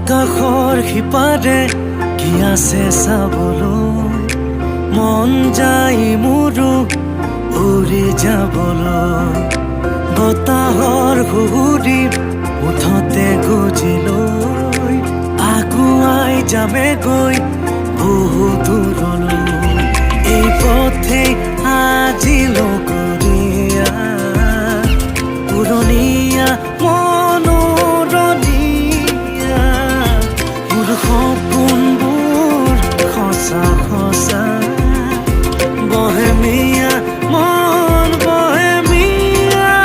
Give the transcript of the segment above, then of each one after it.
আকাশৰ সিপাৰে কি আছে চাবলৈ মন যায় মোৰো উৰি যাবলৈ বতাহৰ সুৰি মুঠতে গুজিলৈ আগুৱাই যামে গৈ বহু দূৰলৈ এই পথে আজি লগৰীয়া পুৰণীয়া সপোনবোৰ সঁচা সঁচা বহেমিয়া মন বহেমিয়া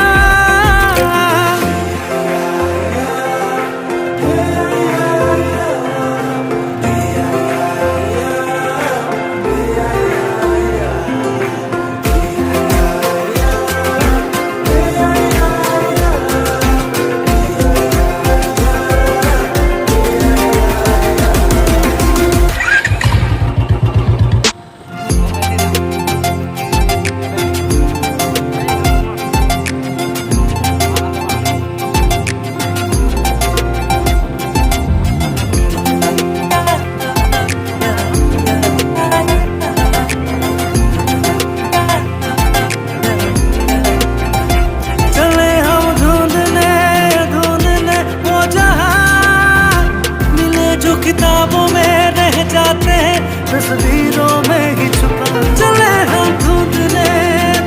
किताबों में रह जाते हैं तस्वीरों में ही छुपा चले हम ढूंढने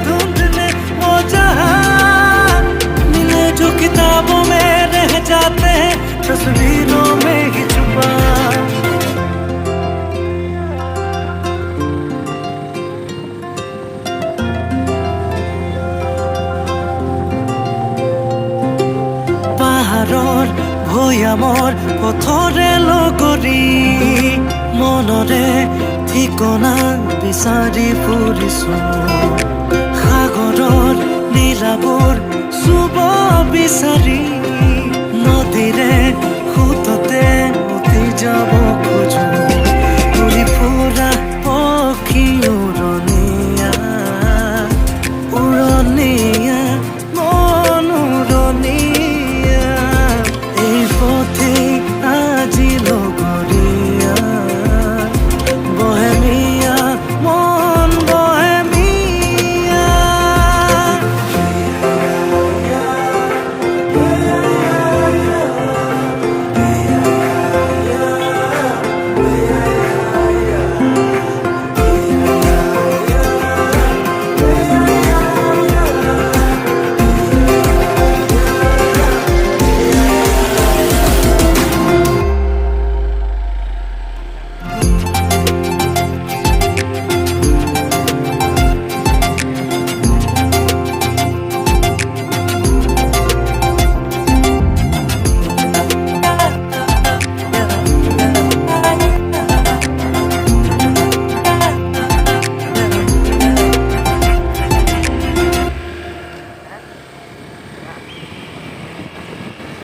ढूंढने वो जहां मिले जो किताबों में रह जाते हैं तस्वीरों में ही छुपा পাহাৰৰ ভৈয়ামৰ পথৰে লগৰী মনৰে ঠিকনা বিচাৰি ফুৰিছো সাগৰৰ নীলাবোৰ চুব বিচাৰি